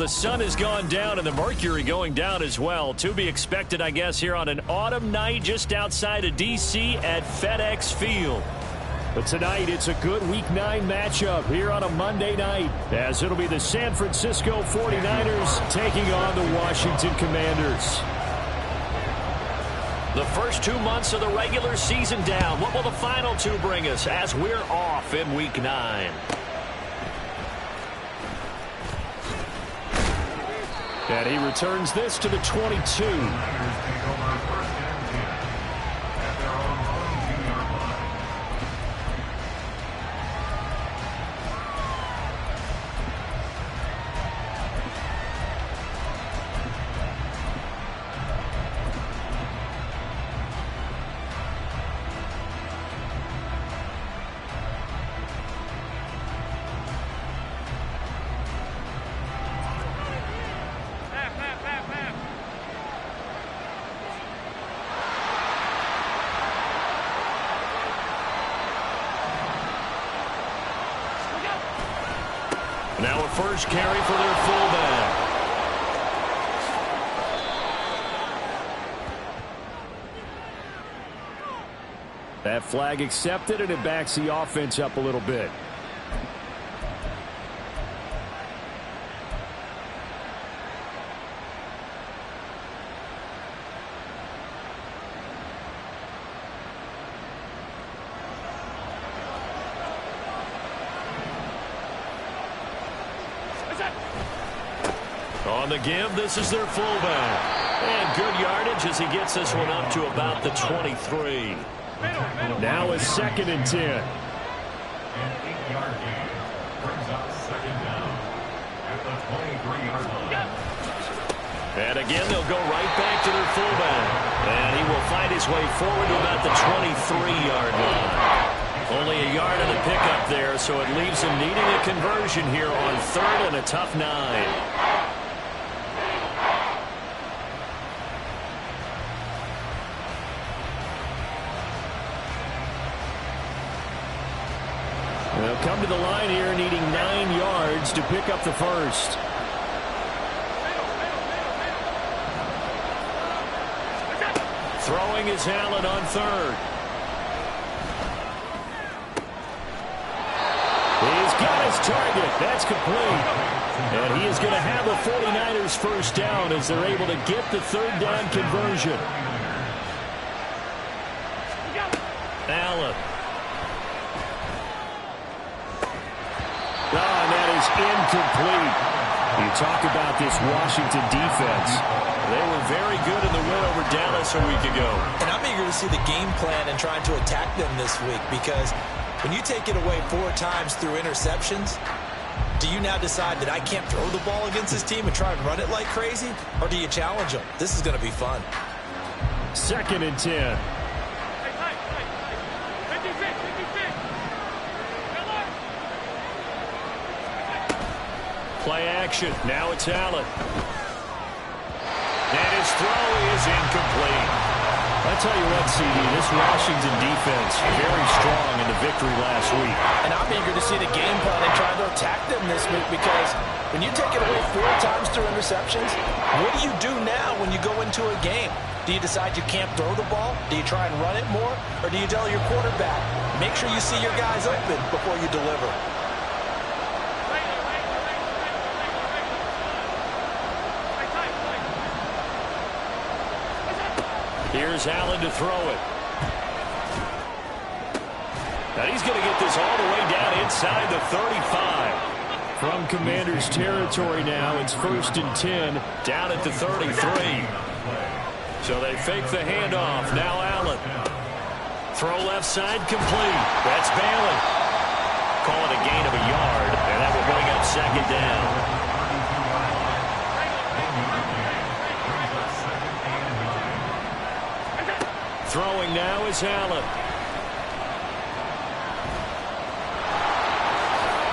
the sun has gone down and the mercury going down as well. To be expected, I guess, here on an autumn night just outside of D.C. at FedEx Field. But tonight, it's a good Week 9 matchup here on a Monday night, as it'll be the San Francisco 49ers taking on the Washington Commanders. The first 2 months of the regular season down. What will the final 2 bring us as we're off in Week 9? And he returns this to the 22. Now a first carry for their fullback. That flag accepted, and it backs the offense up a little bit. On the give, this is their fullback. And good yardage as he gets this one up to about the 23. Now a 2nd and 10. An 8-yard gain brings up 2nd down at the 23-yard line. And again, they'll go right back to their fullback. And he will find his way forward to about the 23-yard line. Only a yard of the pickup there, so it leaves him needing a conversion here on 3rd and a tough 9. They'll come to the line here needing 9 yards to pick up the first. Throwing is Allen on 3rd. He's got his target. That's complete. And he is going to have a 49ers first down as they're able to get the 3rd down conversion. Allen. And that is incomplete. You talk about this Washington defense. They were very good in the win over Dallas a week ago. And I'm eager to see the game plan and trying to attack them this week, because when you take it away 4 times through interceptions, do you now decide that I can't throw the ball against this team and try and run it like crazy? Or do you challenge them? This is going to be fun. 2nd and 10. Play action. Now it's Allen. And his throw is incomplete. I tell you what, CD, this Washington defense very strong in the victory last week. And I'm eager to see the game plan and try to attack them this week, because when you take it away 4 times through interceptions, what do you do now when you go into a game? Do you decide you can't throw the ball? Do you try and run it more? Or do you tell your quarterback, make sure you see your guys open before you deliver? Here's Allen to throw it. Now he's going to get this all the way down inside the 35. From Commanders territory now, it's 1st and 10. Down at the 33. So they fake the handoff. Now Allen. Throw left side complete. That's Bailey. Call it a gain of a yard, and that will bring up 2nd down. Throwing now is Allen.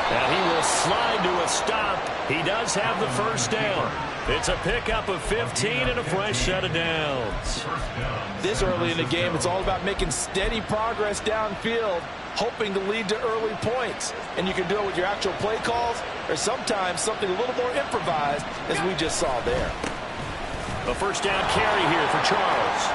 And he will slide to a stop. He does have the first down. It's a pickup of 15 and a fresh set of downs. This early in the game, it's all about making steady progress downfield, hoping to lead to early points. And you can do it with your actual play calls or sometimes something a little more improvised, as we just saw there. A first down carry here for Charles.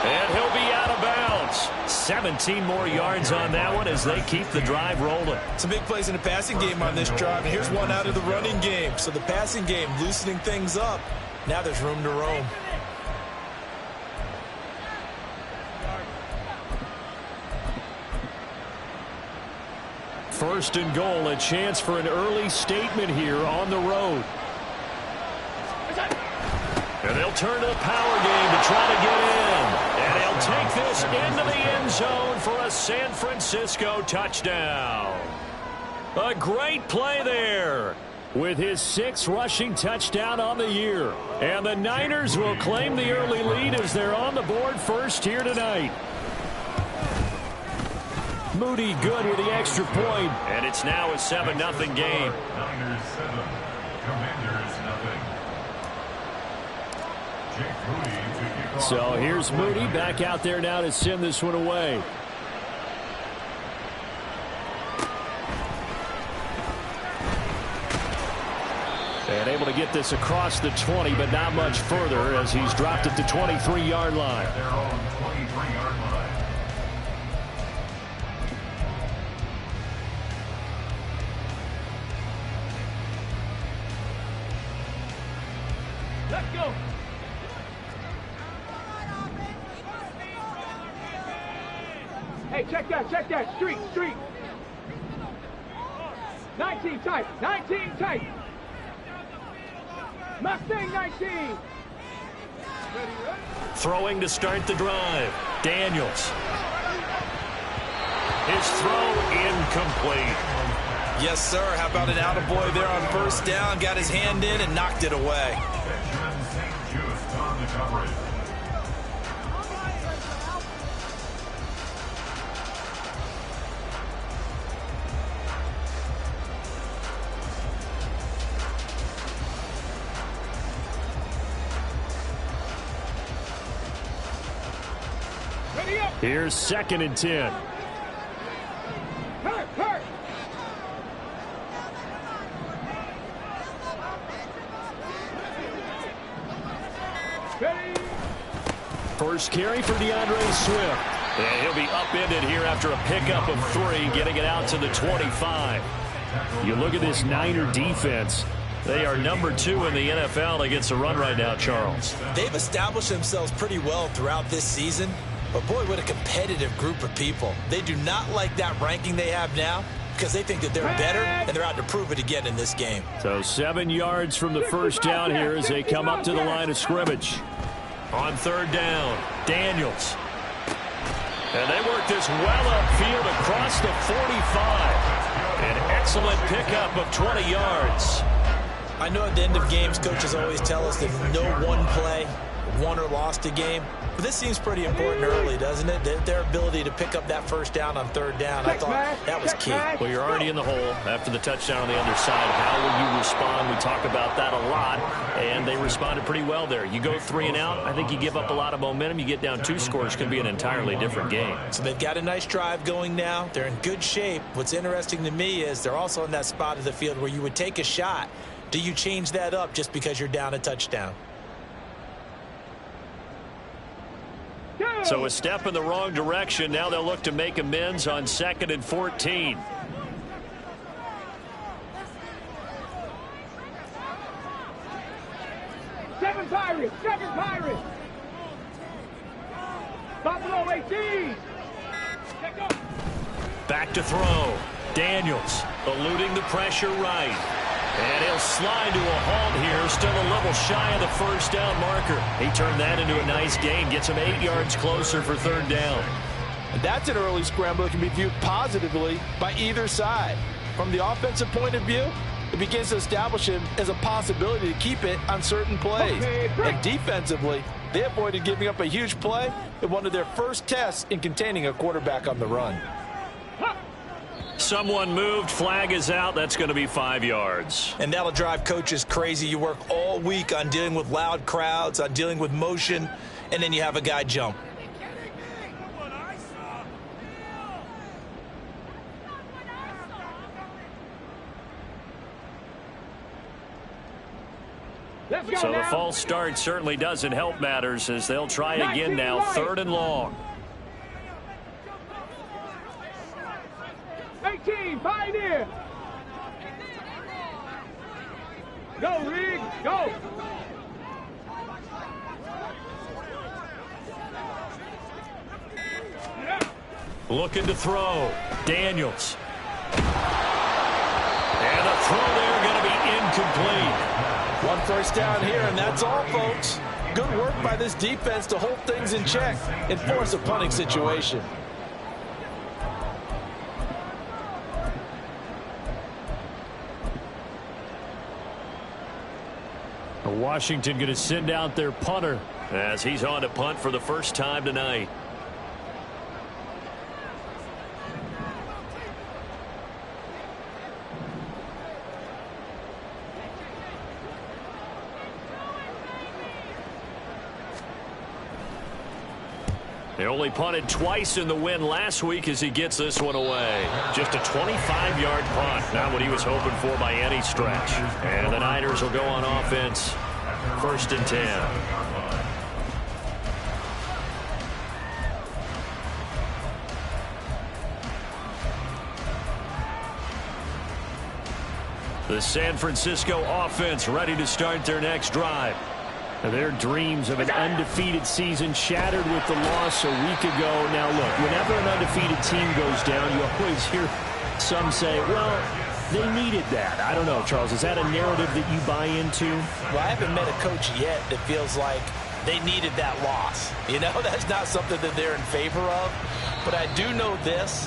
And he'll be out of bounds. 17 more yards on that one as they keep the drive rolling. Some big plays in the passing game on this drive, and here's one out of the running game. So the passing game loosening things up. Now there's room to roam. First and goal, a chance for an early statement here on the road. And they'll turn to the power game to try to get in. And he'll take this into the end zone for a San Francisco touchdown. A great play there. With his 6th rushing touchdown on the year. And the Niners will claim the early lead as they're on the board first here tonight. Moody good with the extra point. And it's now a 7-0 game. Niners 7, Commanders nothing. Jake Moody to kick off. So here's Moody back out there now to send this one away. And able to get this across the 20, but not much further as he's dropped it to 23-yard line. Their own 23-yard line. Let's go. Hey, check that. Street. 19 tight. Mustang 19. Throwing to start the drive. Daniels. His throw incomplete. Yes, sir. How about an attaboy there on first down? Got his hand in and knocked it away. Benjamin St. Just on the coverage. Here's 2nd and 10. Hurt. Ready. First carry for DeAndre Swift. And he'll be upended here after a pickup of 3, getting it out to the 25. You look at this Niner defense. They are number 2 in the NFL against the run right now, Charles. They've established themselves pretty well throughout this season. But, boy, what a competitive group of people. They do not like that ranking they have now because they think that they're better, and they're out to prove it again in this game. So 7 yards from the first down here as they come up to the line of scrimmage. On 3rd down, Daniels. And they work this well upfield across the 45. An excellent pickup of 20 yards. I know at the end of games, coaches always tell us that no one play won or lost a game. But this seems pretty important early, doesn't it? Their ability to pick up that first down on 3rd down, I thought that was key. Well, you're already in the hole after the touchdown on the other side. How will you respond? We talk about that a lot, and they responded pretty well there. You go 3 and out, I think you give up a lot of momentum. You get down 2 scores, could be an entirely different game. So they've got a nice drive going now. They're in good shape. What's interesting to me is they're also in that spot of the field where you would take a shot. Do you change that up just because you're down a touchdown? So a step in the wrong direction. Now they'll look to make amends on 2nd and 14. Seven Pirates. Buffalo 18. Back to throw. Daniels eluding the pressure right. And he'll slide to a halt here, still a level shy of the first down marker. He turned that into a nice gain, gets him 8 yards closer for 3rd down. And that's an early scramble that can be viewed positively by either side. From the offensive point of view, it begins to establish him as a possibility to keep it on certain plays. And defensively, they avoided giving up a huge play in one of their first tests in containing a quarterback on the run. Someone moved. Flag is out. That's going to be 5 yards. And that'll drive coaches crazy. You work all week on dealing with loud crowds, on dealing with motion, and then you have a guy jump. So the false start certainly doesn't help matters as they'll try again now. 3rd and long. 18, Pioneer. Go, Riggs, go. Looking to throw. Daniels. And the throw there going to be incomplete. 1 first down here, and that's all, folks. Good work by this defense to hold things in check and force a punting situation. Washington going to send out their punter as he's on to punt for the first time tonight. They only punted twice in the win last week as he gets this one away. Just a 25-yard punt. Not what he was hoping for by any stretch. And the Niners will go on offense. 1st and 10. The San Francisco offense ready to start their next drive. Their dreams of an undefeated season shattered with the loss a week ago. Now, look, whenever an undefeated team goes down, you always hear some say, well, they needed that. I don't know, Charles. Is that a narrative that you buy into? Well, I haven't met a coach yet that feels like they needed that loss. You know, that's not something that they're in favor of. But I do know this.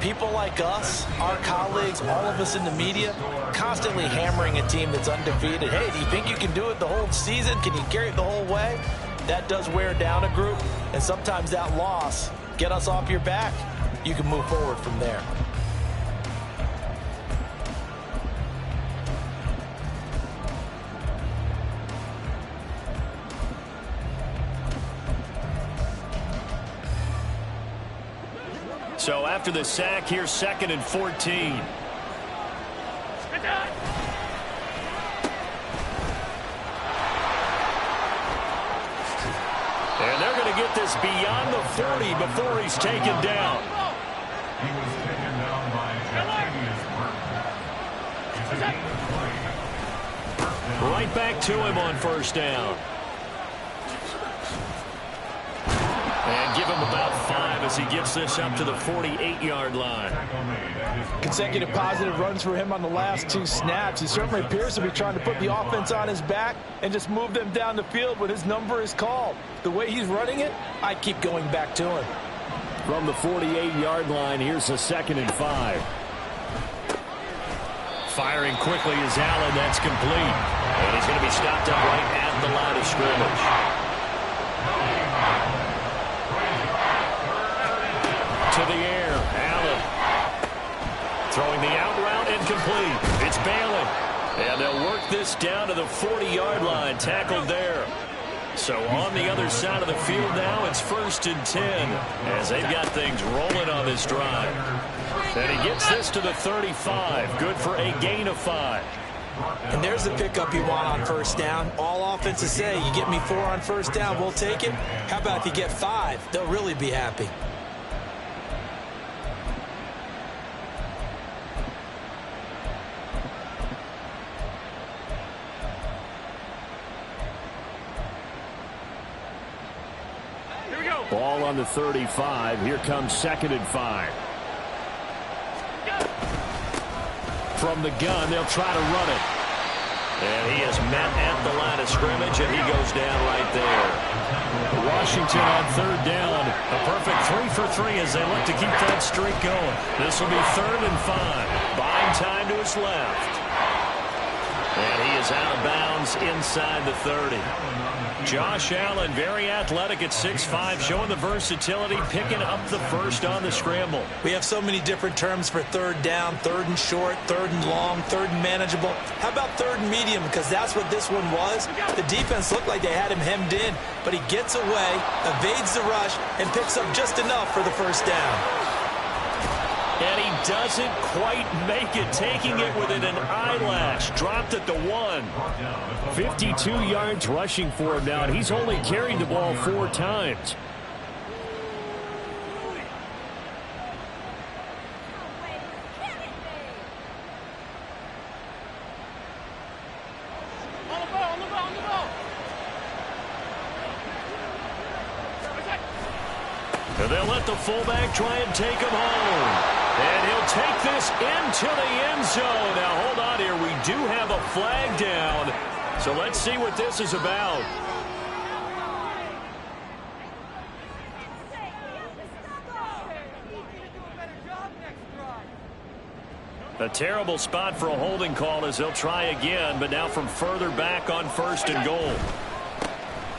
People like us, our colleagues, all of us in the media, constantly hammering a team that's undefeated. Hey, do you think you can do it the whole season? Can you carry it the whole way? That does wear down a group, and sometimes that loss, get us off your back, you can move forward from there. So after the sack, here's 2nd and 14. And they're going to get this beyond the 40 before he's taken down. He was taken down by Jacquarius Burton. It's a gain of 3. Right back to him on 1st down. And give him about 5 as he gets this up to the 48-yard line. Consecutive positive runs for him on the last 2 snaps. He certainly appears to be trying to put the offense on his back and just move them down the field when his number is called. The way he's running it, I keep going back to him. From the 48-yard line, here's a 2nd and 5. Firing quickly is Allen. That's complete. And he's going to be stopped up right at the line of scrimmage. To the air, Allen. Throwing the out route, incomplete. It's Bailey. And they'll work this down to the 40-yard line. Tackled there. So on the other side of the field now, it's 1st and 10 as they've got things rolling on this drive. And he gets this to the 35. Good for a gain of 5. And there's the pickup you want on 1st down. All offenses say, you get me 4 on 1st down, we'll take it. How about if you get 5? They'll really be happy. Ball on the 35. Here comes 2nd and 5. From the gun, they'll try to run it. And he is met at the line of scrimmage, and he goes down right there. Washington on 3rd down. A perfect 3 for 3 as they look to keep that streak going. This will be 3rd and 5. Buying time to his left. And he is out of bounds inside the 30. Josh Allen, very athletic at 6'5", showing the versatility, picking up the first on the scramble. We have so many different terms for third down, third and short, third and long, third and manageable. How about third and medium? Because that's what this one was. The defense looked like they had him hemmed in, but he gets away, evades the rush, and picks up just enough for the first down. And he doesn't quite make it, taking it within an eyelash. Dropped at the 1. 52 yards rushing for him now, and he's only carried the ball 4 times. And they'll let the fullback try and take him home. And he'll take this into the end zone. Now, hold on here. We do have a flag down. So let's see what this is about. A terrible spot for a holding call as they'll try again, but now from further back on 1st and goal.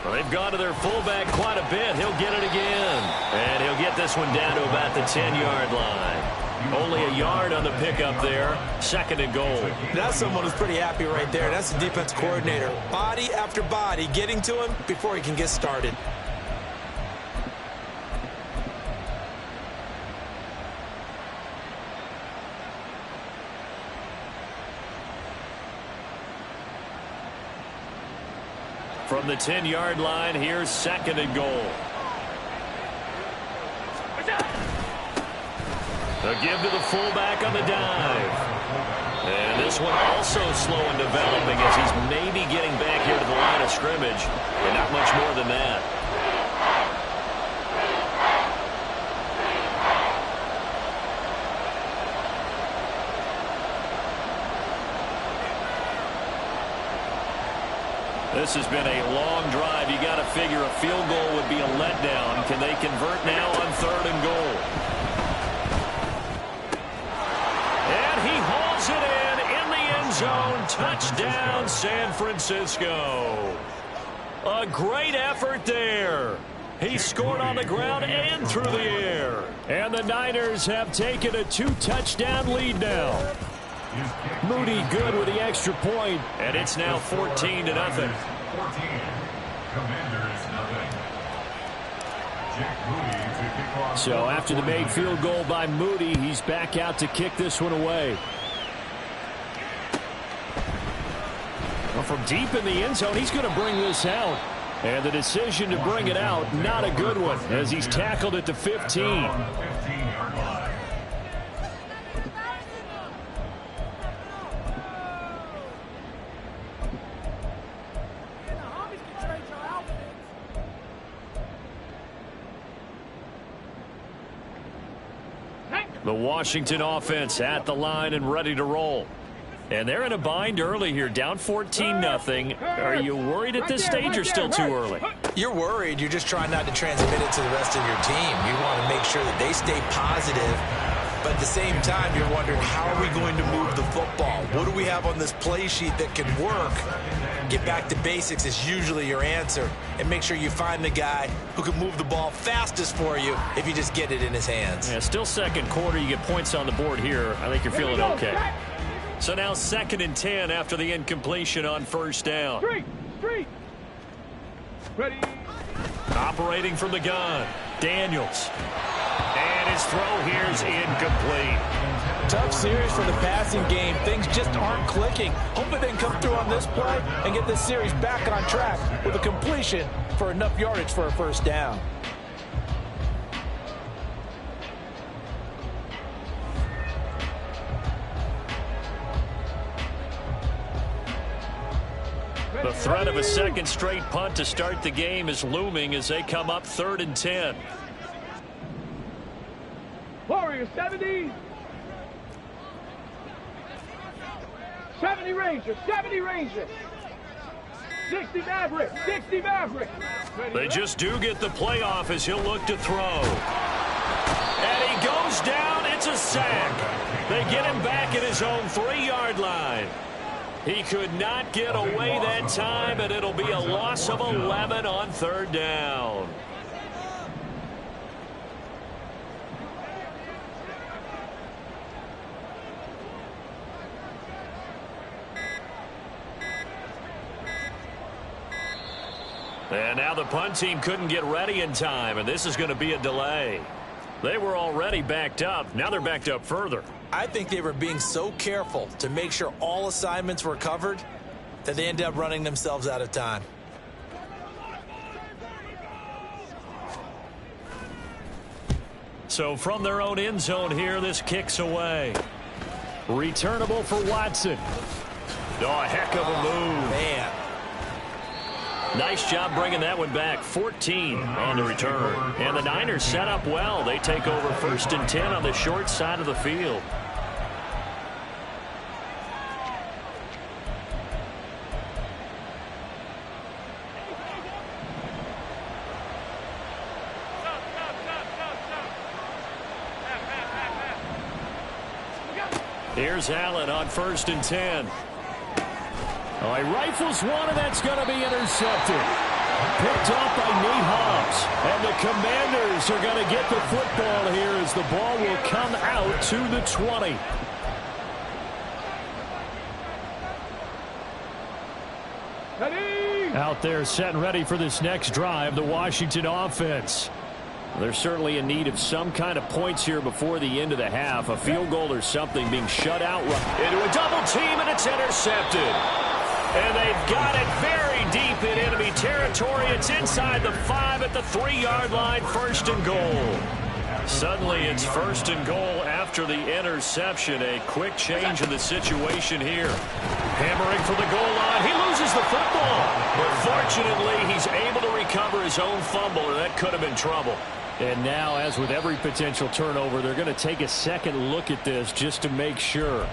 Well, they've gone to their fullback quite a bit. He'll get it again. And he'll get this one down to about the 10-yard line. Only a yard on the pickup there. 2nd and goal. That's someone who's pretty happy right there. That's the defense coordinator. Body after body getting to him before he can get started. From the 10-yard line, here's 2nd and goal. A give to the fullback on the dive. And this one also slow in developing as he's maybe getting back here to the line of scrimmage. And not much more than that. This has been a long drive. You got to figure a field goal would be a letdown. Can they convert now on 3rd and goal? And he hauls it in the end zone. Touchdown, San Francisco. A great effort there. He scored on the ground and through the air. And the Niners have taken a 2-touchdown lead now. Moody good with the extra point. And it's now 14-0. 14. Commanders nothing. Jack Moody to kick off. So after the made field goal by Moody, he's back out to kick this one away. Well, from deep in the end zone, he's going to bring this out. And the decision to bring it out, not a good one, as he's tackled at the 15. On the 15-yard line. The Washington offense at the line and ready to roll. And they're in a bind early here, down 14-0. Are you worried at this stage or still too early? You're worried. You're just trying not to transmit it to the rest of your team. You want to make sure that they stay positive. But at the same time, you're wondering, how are we going to move the football? What do we have on this play sheet that can work? Get back to basics is usually your answer. And make sure you find the guy who can move the ball fastest for you if you just get it in his hands. Yeah, still 2nd quarter. You get points on the board here. I think you're feeling okay. So now 2nd and 10 after the incompletion on 1st down. Three. Ready. Operating from the gun, Daniels. And his throw here's incomplete. Tough series for the passing game. Things just aren't clicking. Hopefully they can come through on this play and get this series back on track with a completion for enough yardage for a 1st down. The threat of a 2nd straight punt to start the game is looming as they come up 3rd and 10. Warriors 70. 70 Rangers. 70 Rangers. 60 Mavericks. 60 Mavericks. They just do get the playoff as he'll look to throw. And he goes down. It's a sack. They get him back at his own 3-yard line. He could not get away that time, and it'll be a loss of 11 on third down. And now the punt team couldn't get ready in time, and this is going to be a delay. They were already backed up. Now they're backed up further. I think they were being so careful to make sure all assignments were covered that they ended up running themselves out of time. So from their own end zone here, this kicks away. Returnable for Watson. Oh, a heck of a move. Man. Nice job bringing that one back. 14 on the return. And the Niners set up well. They take over 1st and 10 on the short side of the field. Here's Allen on 1st and 10. Oh, he rifles one, and that's going to be intercepted. Picked off by Nate Hobbs. And the Commanders are going to get the football here as the ball will come out to the 20. Out there set and ready for this next drive, the Washington offense. They're certainly in need of some kind of points here before the end of the half. A field goal or something being shut out into a double team, and it's intercepted. And they've got it very deep in enemy territory. It's inside the 5 at the 3-yard line, 1st and goal. Suddenly it's 1st and goal after the interception. A quick change in the situation here. Hammering for the goal line. He loses the football. But fortunately, he's able to recover his own fumble, and that could have been trouble. And now, as with every potential turnover, they're going to take a second look at this just to make sure.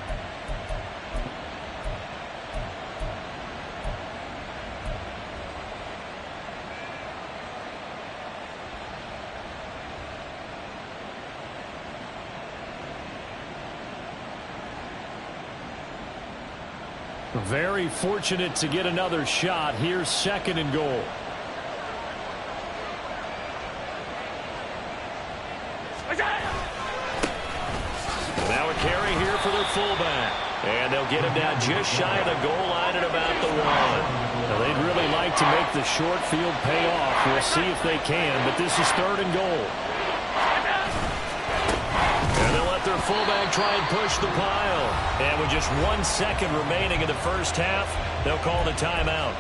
Very fortunate to get another shot. Here's 2nd and goal. Now a carry here for their fullback. And they'll get him down just shy of the goal line at about the 1. Now, they'd really like to make the short field pay off. We'll see if they can, but this is 3rd and goal. And they'll let their fullback try and push the pile. And with just 1 second remaining in the first half, they'll call the timeout.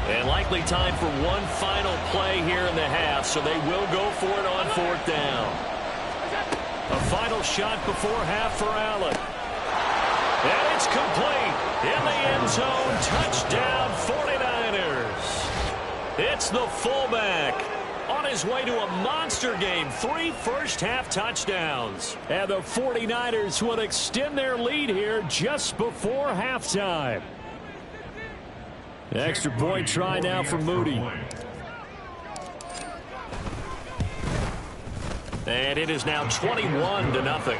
And likely time for one final play here in the half, so they will go for it on 4th down. A final shot before half for Allen. And it's complete. In the end zone, touchdown 49ers. It's the fullback on his way to a monster game. 3 first-half touchdowns. And the 49ers will extend their lead here just before halftime. Extra point try now for Moody. And it is now 21-0.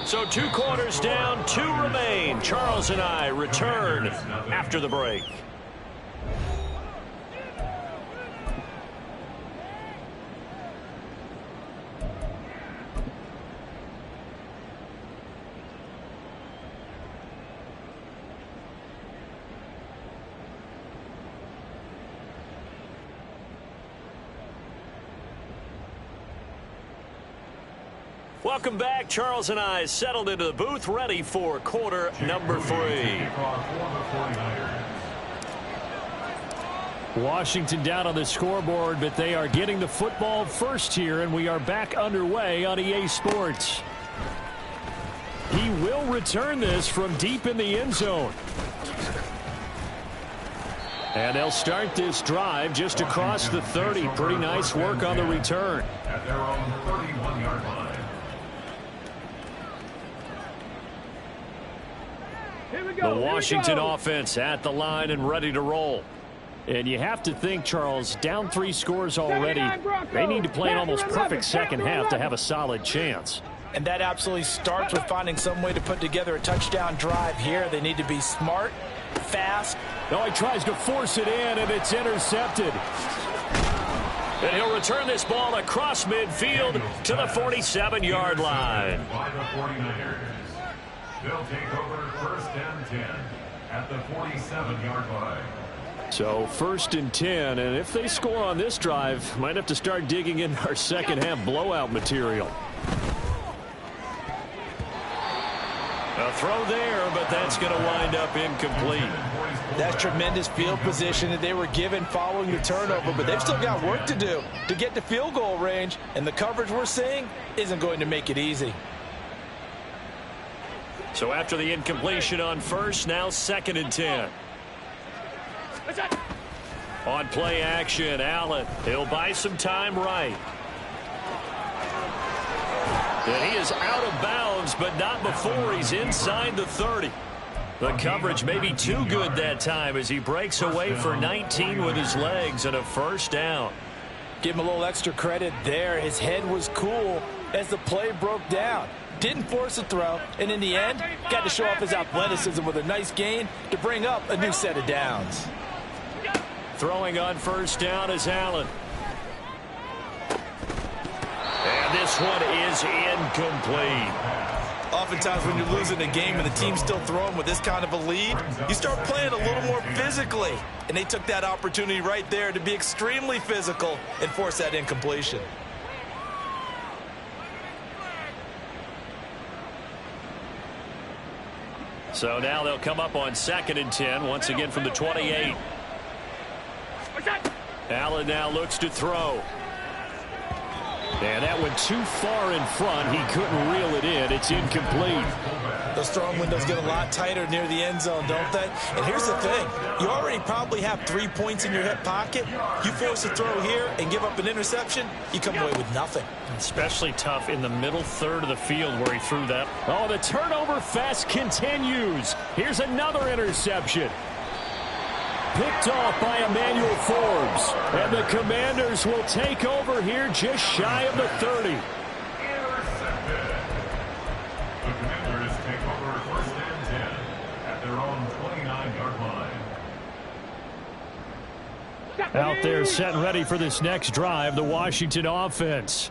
So 2 quarters down, 2 remain. Charles and I return after the break. Welcome back. Charles and I settled into the booth, ready for quarter number 3. Washington down on the scoreboard, but they are getting the football first here, and we are back underway on EA Sports. He will return this from deep in the end zone. And they'll start this drive just across the 30. Pretty nice work on the return. At their own 31-yard line. The Washington offense at the line and ready to roll. And you have to think, Charles, down 3 scores already. They need to play an almost perfect second half to have a solid chance. And that absolutely starts with finding some way to put together a touchdown drive here. They need to be smart, fast. Oh, he tries to force it in, and it's intercepted. And he'll return this ball across midfield to the 47-yard line. By the 49ers. They'll take over 1st and 10 at the 47-yard line. So 1st and 10, and if they score on this drive, might have to start digging in our second half blowout material. A throw there, but that's going to wind up incomplete. That's tremendous field position that they were given following the turnover, but they've still got work to do to get to field goal range, and the coverage we're seeing isn't going to make it easy. So after the incompletion on 1st, now 2nd and 10. On play action, Allen. He'll buy some time right. And he is out of bounds, but not before he's inside the 30. The coverage may be too good that time as he breaks away for 19 with his legs and a 1st down. Give him a little extra credit there. His head was cool as the play broke down. Didn't force a throw, and in the end, got to show off his athleticism with a nice gain to bring up a new set of downs. Throwing on 1st down is Allen. And this one is incomplete. Oftentimes when you're losing a game and the team's still throwing with this kind of a lead, you start playing a little more physically. And they took that opportunity right there to be extremely physical and force that incompletion. So now they'll come up on 2nd and 10, once again from the 28. Allen now looks to throw. And that went too far in front. He couldn't reel it in. It's incomplete. Those throwing windows get a lot tighter near the end zone, don't they? And here's the thing. You already probably have 3 points in your hip pocket. You force a throw here and give up an interception, you come away with nothing. Especially tough in the middle third of the field where he threw that. Oh, the turnover fest continues. Here's another interception. Picked off by Emmanuel Forbes. And the Commanders will take over here just shy of the 30. Intercepted. The Commanders take over 1st and 10 at their own 29-yard line. Out there set and ready for this next drive, the Washington offense.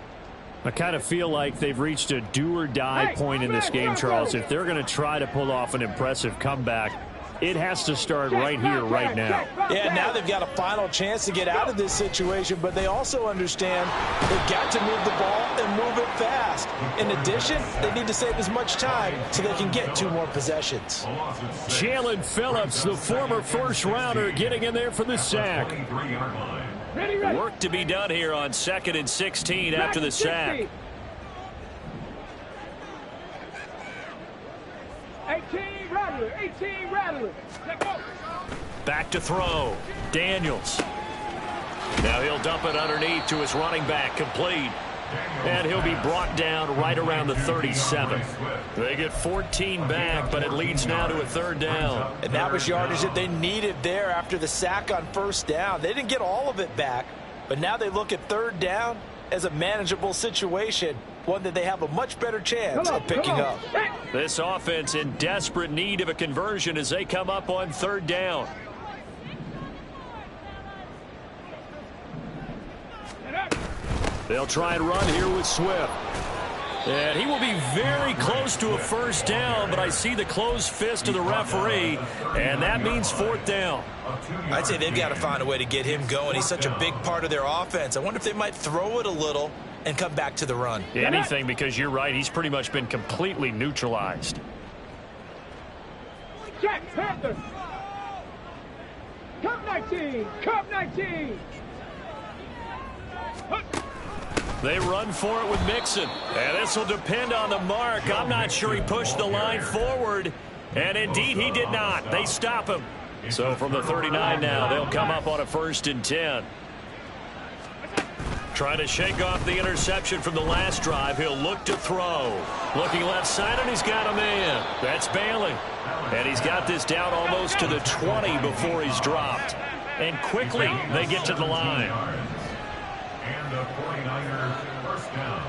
I kind of feel like they've reached a do-or-die point in this game, Charles. If they're going to try to pull off an impressive comeback, it has to start right here, right now. Yeah, now they've got a final chance to get out of this situation, but they also understand they've got to move the ball and move it fast. In addition, they need to save as much time so they can get 2 more possessions. Jalen Phillips, the former first-rounder, getting in there for the sack. 23-yard line. Ready. Work to be done here on 2nd and 16 after the sack. 18 Rattler, 18 Rattler. Let's go. Back to throw. Daniels. Now he'll dump it underneath to his running back, complete. And he'll be brought down right around the 37. They get 14 back, but it leads now to a 3rd down. And that was yardage that they needed there after the sack on 1st down. They didn't get all of it back, but now they look at 3rd down as a manageable situation, one that they have a much better chance of picking up. This offense in desperate need of a conversion as they come up on 3rd down. They'll try and run here with Swift. And he will be very close to a 1st down, but I see the closed fist of the referee, and that means 4th down. I'd say they've got to find a way to get him going. He's such a big part of their offense. I wonder if they might throw it a little and come back to the run. Anything, because you're right, he's pretty much been completely neutralized. Jack Panther. Cup 19. Cup 19. They run for it with Mixon. And this will depend on the mark. I'm not sure he pushed the line forward. And indeed, he did not. They stop him. So from the 39 now, they'll come up on a 1st and 10. Trying to shake off the interception from the last drive. He'll look to throw. Looking left side, and he's got a man. That's Bailey. And he's got this down almost to the 20 before he's dropped. And quickly they get to the line. And the 49ers first down.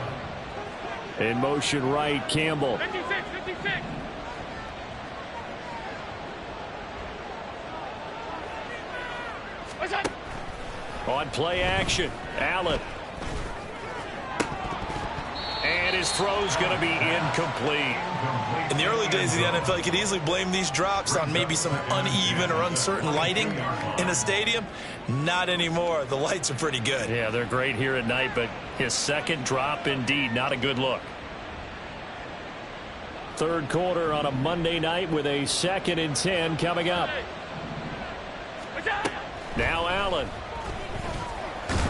In motion right, Campbell. 56, 56. What's that? On play action, Allen. And his throw's going to be incomplete. In the early days of the NFL, you could easily blame these drops on maybe some uneven or uncertain lighting in a stadium. Not anymore. The lights are pretty good. Yeah, they're great here at night, but his second drop, indeed, not a good look. Third quarter on a Monday night with a 2nd and 10 coming up. Now Allen.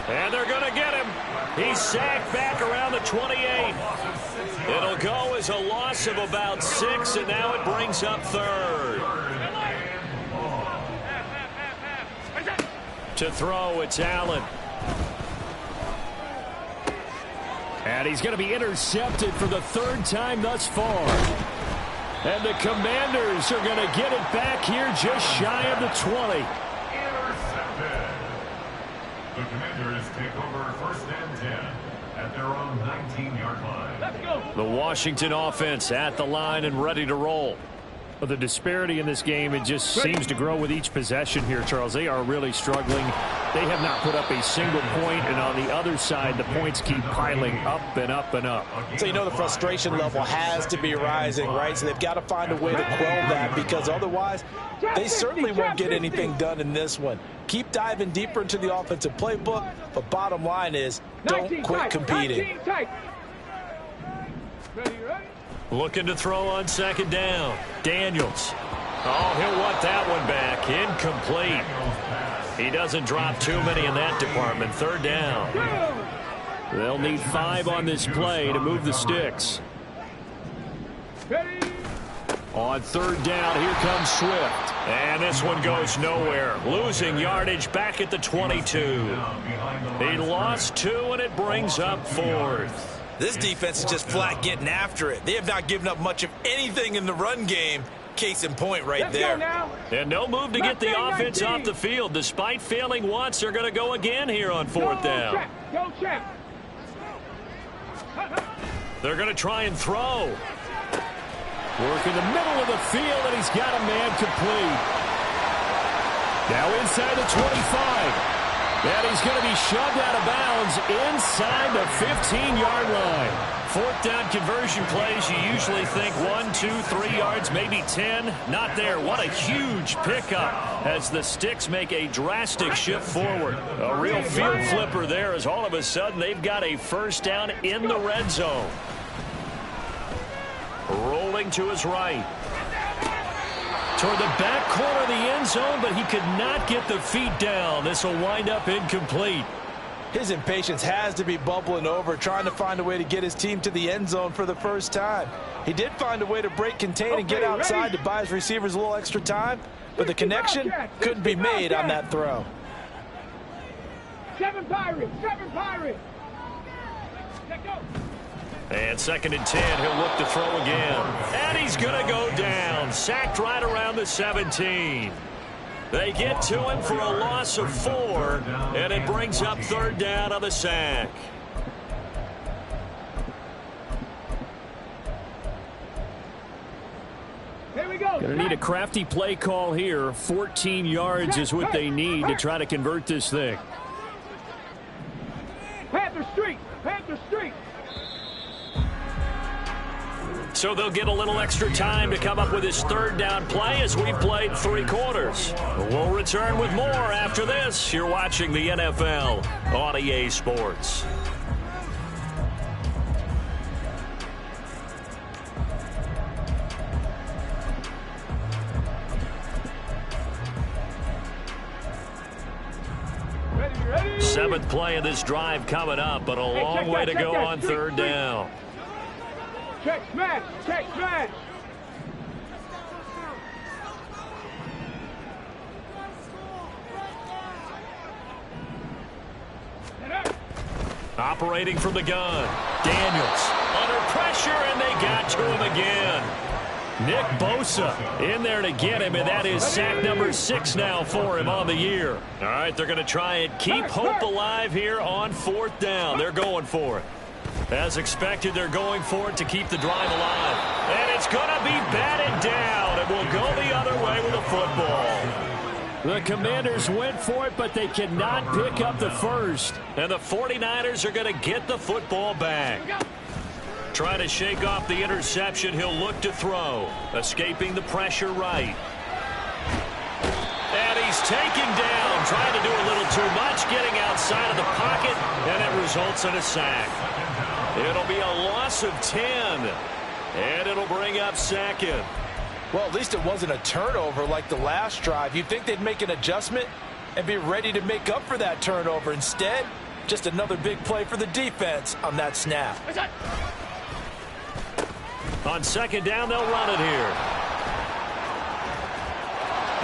And they're going to get him. He's sacked back around the 28. It'll go as a loss of about 6, and now it brings up 3rd. To throw, it's Allen. And he's going to be intercepted for the 3rd time thus far. And the Commanders are going to get it back here just shy of the 20. Intercepted. The Commanders take over 1st and 10 at their own 19-yard line. Let's go. The Washington offense at the line and ready to roll. Well, the disparity in this game, it just seems to grow with each possession here, Charles. They are really struggling. They have not put up a single point, and on the other side, the points keep piling up and up and up. So you know the frustration level has to be rising, right? So they've got to find a way to quell that, because otherwise they certainly won't get anything done in this one. Keep diving deeper into the offensive playbook, but bottom line is don't quit competing. Ready? Looking to throw on 2nd down. Daniels. Oh, he'll want that one back. Incomplete. He doesn't drop too many in that department. 3rd down. They'll need 5 on this play to move the sticks. Ready? On 3rd down, here comes Swift. And this one goes nowhere. Losing yardage back at the 22. He lost 2, and it brings up 4th. This defense is just flat getting after it. They have not given up much of anything in the run game. Case in point right Let's there. go now. And no move to get the offense off the field. Despite failing once, they're going to go again here on 4th down. Go check. They're going to try and throw. Work in the middle of the field, and he's got a man complete. Now inside the 25. And he's going to be shoved out of bounds inside the 15-yard line. 4th down conversion plays, you usually think 1, 2, 3 yards, maybe 10. Not there. What a huge pickup as the Sticks make a drastic shift forward. A real field flipper there as all of a sudden they've got a 1st down in the red zone. Rolling to his right. Toward the back corner of the end zone, but he could not get the feet down. This will wind up incomplete. His impatience has to be bubbling over, trying to find a way to get his team to the end zone for the 1st time. He did find a way to break contain and get outside to buy his receivers a little extra time, but the connection couldn't be made on that throw. 7 Pirates. 7 Pirates. Let's go. And 2nd and 10, he'll look to throw again. And he's going to go down. Sacked right around the 17. They get to him for a loss of 4, and it brings up 3rd down on the sack. Here we go. Going to need a crafty play call here. 14 yards is what they need to try to convert this thing. Panther Street. Panther Street. So they'll get a little extra time to come up with his 3rd down play as we've played 3 quarters. We'll return with more after this. You're watching the NFL on EA Sports. Ready? 7th play of this drive coming up, but a long way to go on 3rd down. Check smash. Check smash. Operating from the gun. Daniels under pressure, and they got to him again. Nick Bosa in there to get him, and that is sack number 6 now for him on the year. All right, they're going to try and keep hope alive here on 4th down. They're going for it. As expected, they're going for it to keep the drive alive. And it's going to be batted down, and we'll go the other way with the football. The Commanders went for it, but they cannot pick up the first. And the 49ers are going to get the football back. Trying to shake off the interception, he'll look to throw. Escaping the pressure right. And he's taken down, trying to do a little too much, getting outside of the pocket, and it results in a sack. It'll be a loss of 10, and it'll bring up 2nd. Well, at least it wasn't a turnover like the last drive. You'd think they'd make an adjustment and be ready to make up for that turnover. Instead, just another big play for the defense on that snap. On 2nd down, they'll run it here.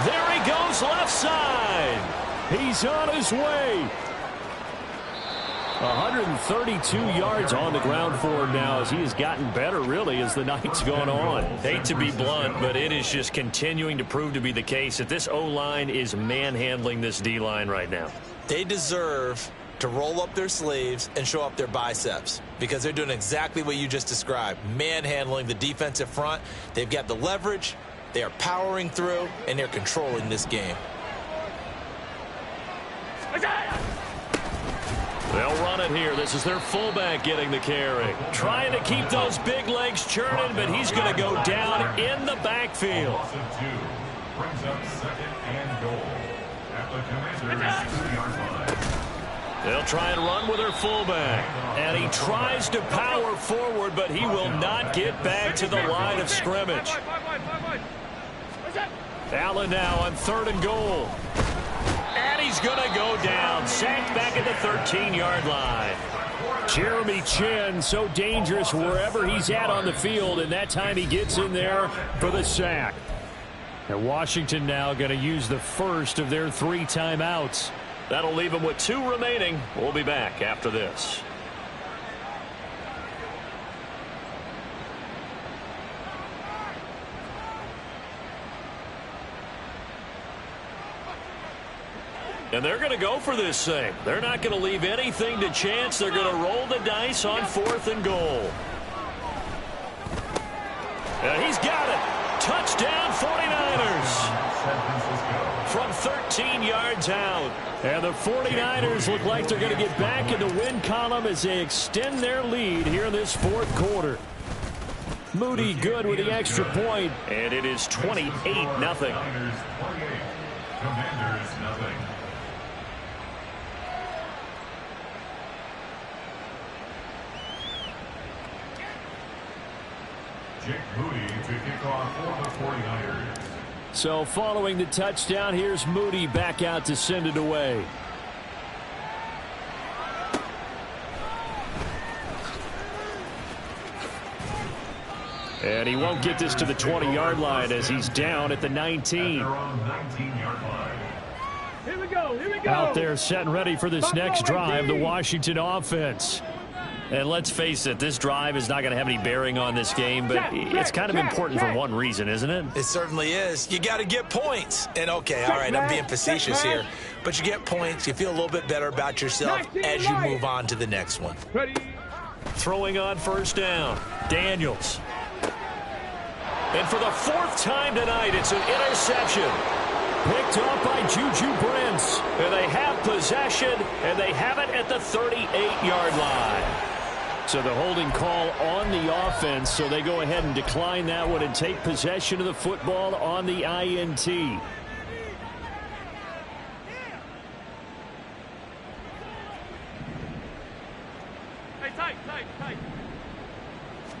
There he goes left side. He's on his way. 132 yards on the ground for him now as he has gotten better, really, as the night's gone on. Hate to be blunt, but it is just continuing to prove to be the case that this O-line is manhandling this D-line right now. They deserve to roll up their sleeves and show up their biceps because they're doing exactly what you just described, manhandling the defensive front. They've got the leverage, they are powering through, and they're controlling this game. They'll run it here. This is their fullback getting the carry. Trying to keep those big legs churning, but he's going to go down in the backfield. Loss of 2 brings up 2nd and goal at the Commanders' 2-yard line. They'll try and run with their fullback. And he tries to power forward, but he will not get back to the line of scrimmage. Allen now on 3rd and goal. And he's going to go down. Sacked back at the 13-yard line. Jeremy Chinn, so dangerous wherever he's at on the field, and that time he gets in there for the sack. And Washington now going to use the first of their 3 timeouts. That'll leave them with 2 remaining. We'll be back after this. And they're going to go for this thing. They're not going to leave anything to chance. They're going to roll the dice on 4th and goal. And he's got it. Touchdown 49ers. From 13 yards out. And the 49ers look like they're going to get back in the win column as they extend their lead here in this 4th quarter. Moody good with the extra point. And it is 28-0. Commanders 28. Commanders nothing. Jake Moody to kick off for the 49ers. So following the touchdown, here's Moody back out to send it away. And he won't get this to the 20-yard line as he's down at the 19. They're on 19-yard line. Here we go. Here we go. Out there set and ready for this next drive, the Washington offense. And let's face it, this drive is not going to have any bearing on this game, but it's kind of important for one reason, isn't it? It certainly is. You got to get points. And, okay, all right, I'm being facetious here. But you get points. You feel a little bit better about yourself as you move on to the next one. Ready. Throwing on 1st down. Daniels. And for the 4th time tonight, it's an interception. Picked off by Juju Brents. And they have possession, and they have it at the 38-yard line. So the holding call on the offense, so they go ahead and decline that one and take possession of the football on the INT. Hey, tight.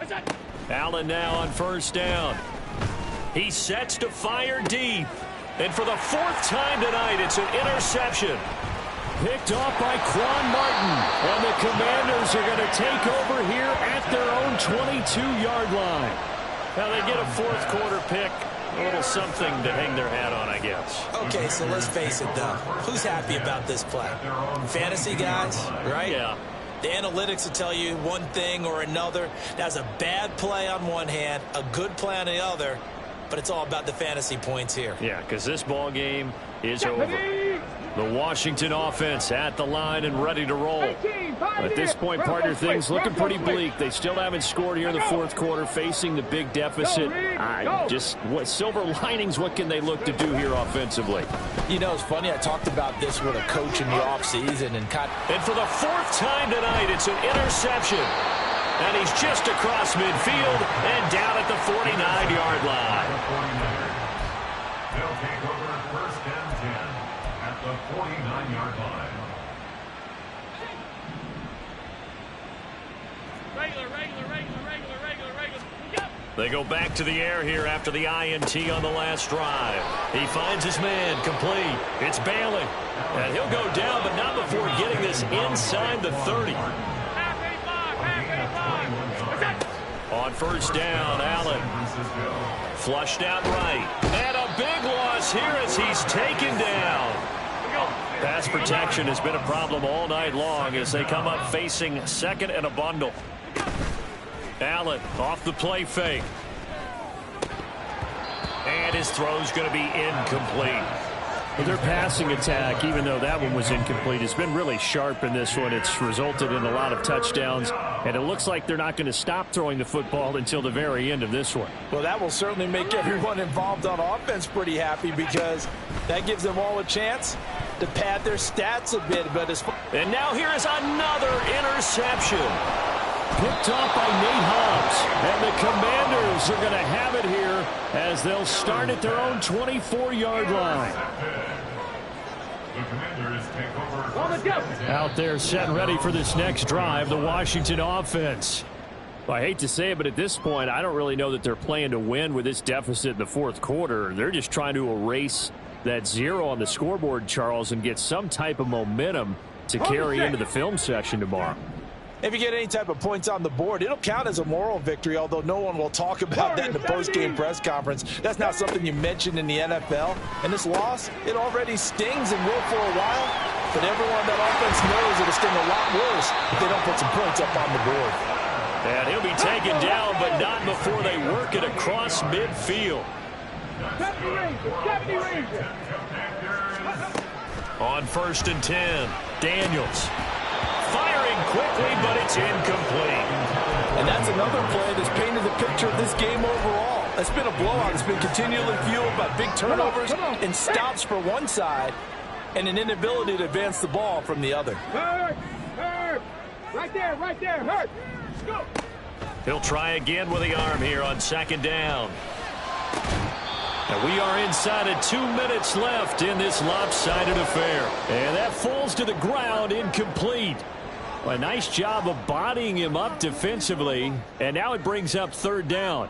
That's it. Allen now on 1st down. He sets to fire deep. And for the 4th time tonight, it's an interception. Picked off by Quan Martin. And the Commanders are going to take over here at their own 22-yard line. Now they get a 4th quarter pick. A little something to hang their hat on, I guess. Okay, so let's face it, though. Who's happy about this play? Fantasy guys, right? Yeah. The analytics will tell you one thing or another. That's a bad play on one hand, a good play on the other, but it's all about the fantasy points here. Yeah, because this ball game is over. The Washington offense at the line and ready to roll. At this point, partner, things looking pretty bleak. They still haven't scored here in the fourth quarter, facing the big deficit. Silver linings, what can they look to do here offensively? You know, it's funny. I talked about this with a coach in the offseason. And for the fourth time tonight, it's an interception. And he's just across midfield and down at the 49-yard line. They'll take over first and 10 at the 49-yard line. They go back to the air here after the INT on the last drive. He finds his man complete. It's Bailey. And he'll go down, but not before getting this inside the 30. On first down, Allen. Flushed out right. And a big loss here as he's taken down. Pass protection has been a problem all night long as they come up facing second and a bundle. Allen off the play fake. And his throw's going to be incomplete. Well, their passing attack, even though that one was incomplete, has been really sharp in this one. It's resulted in a lot of touchdowns, and it looks like they're not going to stop throwing the football until the very end of this one. Well, that will certainly make everyone involved on offense pretty happy because that gives them all a chance to pad their stats a bit. And now here is another interception. Picked off by Nate Hobbs. And the Commanders are going to have it here as they'll start at their own 24-yard line. The Commanders take over. Out there set and ready for this next drive, the Washington offense. Well, I hate to say it, but at this point, I don't really know that they're playing to win with this deficit in the fourth quarter. They're just trying to erase that 0 on the scoreboard, Charles, and get some type of momentum to carry into the film session tomorrow. If you get any type of points on the board, it'll count as a moral victory, although no one will talk about that in the post-game press conference. That's not something you mentioned in the NFL. And this loss, it already stings and will for a while. But everyone on that offense knows it'll sting a lot worse if they don't put some points up on the board. And he'll be taken down, but not before they work it across midfield. On first and 10, Daniels. Firing quickly, but it's incomplete. And that's another play that's painted the picture of this game overall. It's been a blowout. It's been continually fueled by big turnovers and stops for one side and an inability to advance the ball from the other. Hurt! Right there, hurt! Go! He'll try again with the arm here on second down. And we are inside of 2 minutes left in this lopsided affair. And that falls to the ground incomplete. A nice job of bodying him up defensively. And now it brings up third down.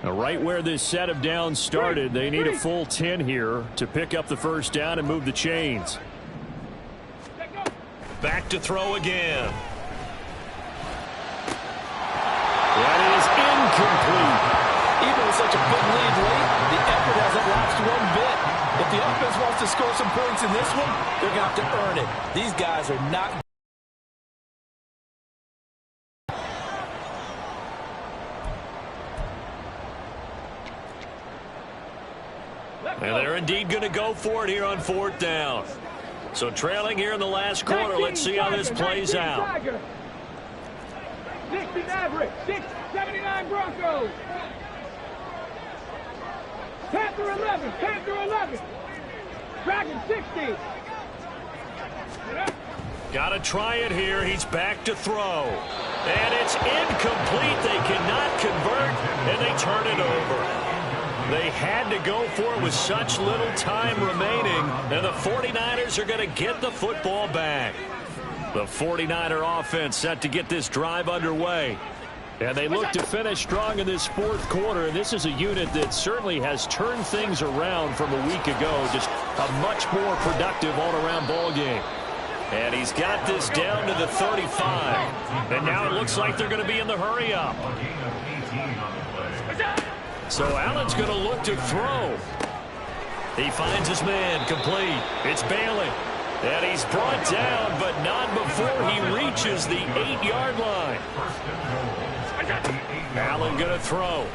Right where this set of downs started, they need a full 10 here to pick up the first down and move the chains. Back to throw again. That is incomplete. Even with such a big lead late, the effort hasn't lapsed one bit. If the offense wants to score some points in this one, they're going to have to earn it. These guys are not. And they're indeed going to go for it here on fourth down. So trailing here in the last quarter, let's see how this plays out. 60 average, 79 Broncos. Panther 11. Dragon 60. Got to try it here. He's back to throw. And it's incomplete. They cannot convert, and they turn it over. They had to go for it with such little time remaining, and the 49ers are going to get the football back. The 49er offense set to get this drive underway. And they look to finish strong in this fourth quarter. And this is a unit that certainly has turned things around from a week ago. Just a much more productive all-around ball game. And he's got this down to the 35. And now it looks like they're going to be in the hurry-up. So Allen's going to look to throw. He finds his man complete. It's Bailey. And he's brought down, but not before he reaches the 8-yard line. Allen going to throw.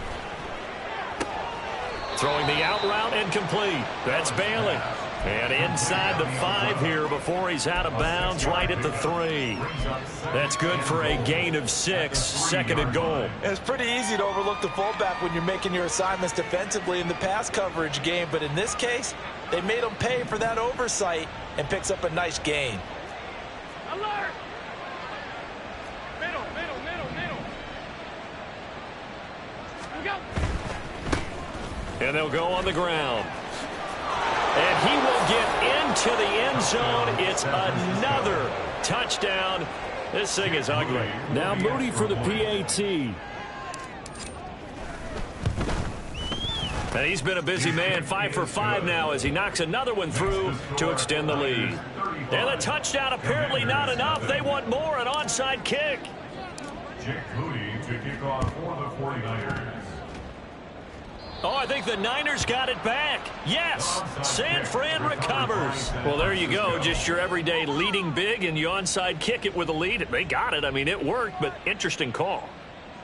Throwing the out route and complete. That's Bailey. And inside the 5 here before he's out of bounds, right at the 3. That's good for a gain of 6, 2nd and goal. It's pretty easy to overlook the fullback when you're making your assignments defensively in the pass coverage game, but in this case, they made him pay for that oversight and picks up a nice gain. Alert! Middle. We go. And they'll go on the ground. And he will get into the end zone. It's another touchdown. This thing is ugly. Now Moody for the PAT. And he's been a busy man, 5 for 5 now as he knocks another one through to extend the lead. And the touchdown apparently not enough. They want more, an onside kick. Jake Moody to kick off for the 49ers. Oh, I think the Niners got it back. Yes, San Fran recovers. Well, there you go. Just your everyday leading big, and you onside kick it with a lead. They got it. I mean, it worked, but interesting call.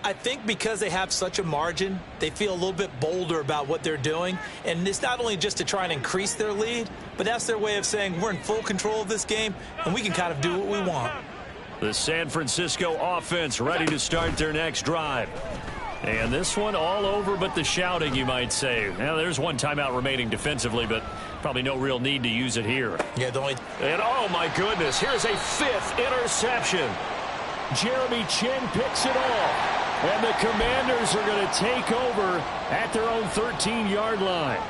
I think because they have such a margin, they feel a little bit bolder about what they're doing. And it's not only just to try and increase their lead, but that's their way of saying we're in full control of this game, and we can kind of do what we want. The San Francisco offense ready to start their next drive. And this one all over but the shouting, you might say. Now, there's one timeout remaining defensively, but probably no real need to use it here. Yeah, And, oh, my goodness, here's a 5th interception. Jeremy Chinn picks it off. And the Commanders are going to take over at their own 13-yard line.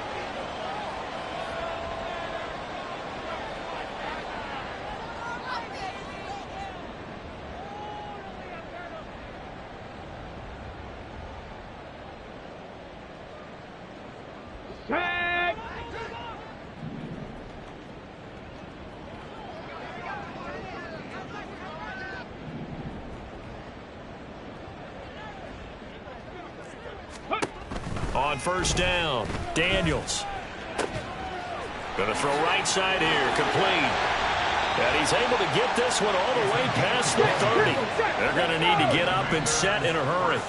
Tag! On first down, Daniels. Going to throw right side here, complete. And he's able to get this one all the way past the 30. They're going to need to get up and set in a hurry.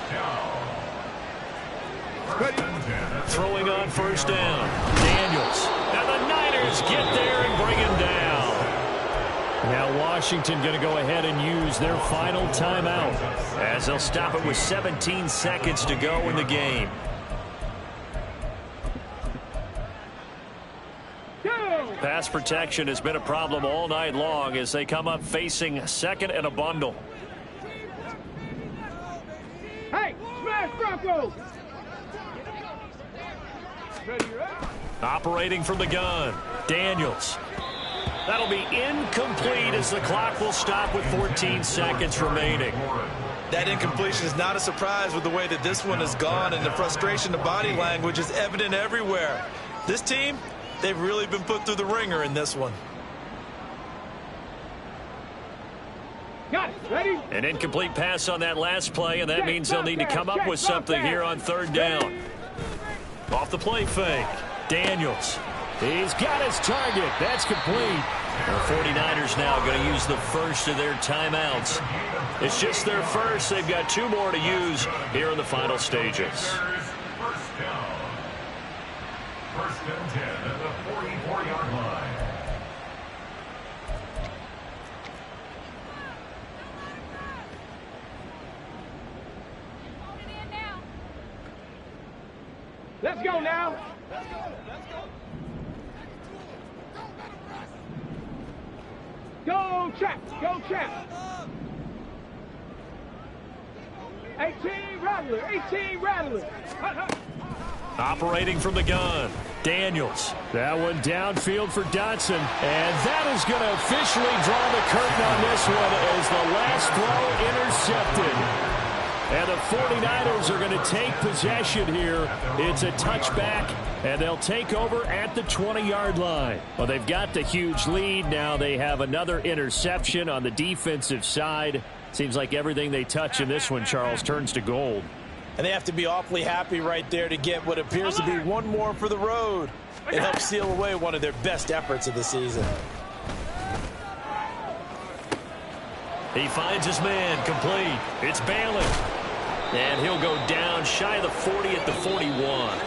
Throwing on first down, Daniels. And the Niners get there and bring him down. Now Washington going to go ahead and use their final timeout, as they'll stop it with 17 seconds to go in the game. Pass protection has been a problem all night long as they come up facing 2nd and a bundle. Hey, smash Broncos! Operating from the gun, Daniels. That'll be incomplete as the clock will stop with 14 seconds remaining. that incompletion is not a surprise with the way that this one has gone, and the frustration, the body language is evident everywhere. This team, they've really been put through the ringer in this one. Got it. Ready? An incomplete pass on that last play, and that means they'll need to come up with something here on third down. Off the play fake. Daniels. He's got his target. That's complete. The 49ers now going to use the first of their timeouts. It's just their first. They've got 2 more to use here in the final stages. First down. First and 10 at the 44-yard line. Let's go now. Go, Chap. Go, Chap. 18 Rattler. 18 Rattler. Operating from the gun. Daniels. That one downfield for Dotson. And that is going to officially draw the curtain on this one as the last throw intercepted. And the 49ers are going to take possession here. It's a touchback, and they'll take over at the 20-yard line. Well, they've got the huge lead. Now they have another interception on the defensive side. Seems like everything they touch in this one, Charles, turns to gold. And they have to be awfully happy right there to get what appears to be one more for the road. It helps seal away one of their best efforts of the season. He finds his man, complete. It's Bailey. And he'll go down shy of the 40 at the 41.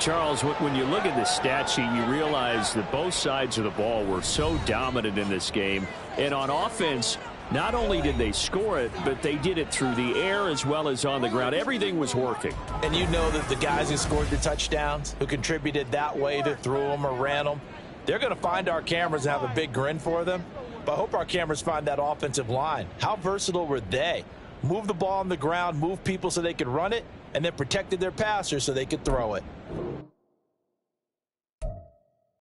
Charles, when you look at the stat sheet, you realize that both sides of the ball were so dominant in this game. And on offense, not only did they score it, but they did it through the air as well as on the ground. Everything was working. And you know that the guys who scored the touchdowns, who contributed that way, that threw them or ran them, they're going to find our cameras and have a big grin for them. But I hope our cameras find that offensive line. How versatile were they? Move the ball on the ground, move people so they could run it, and then protected their passers so they could throw it.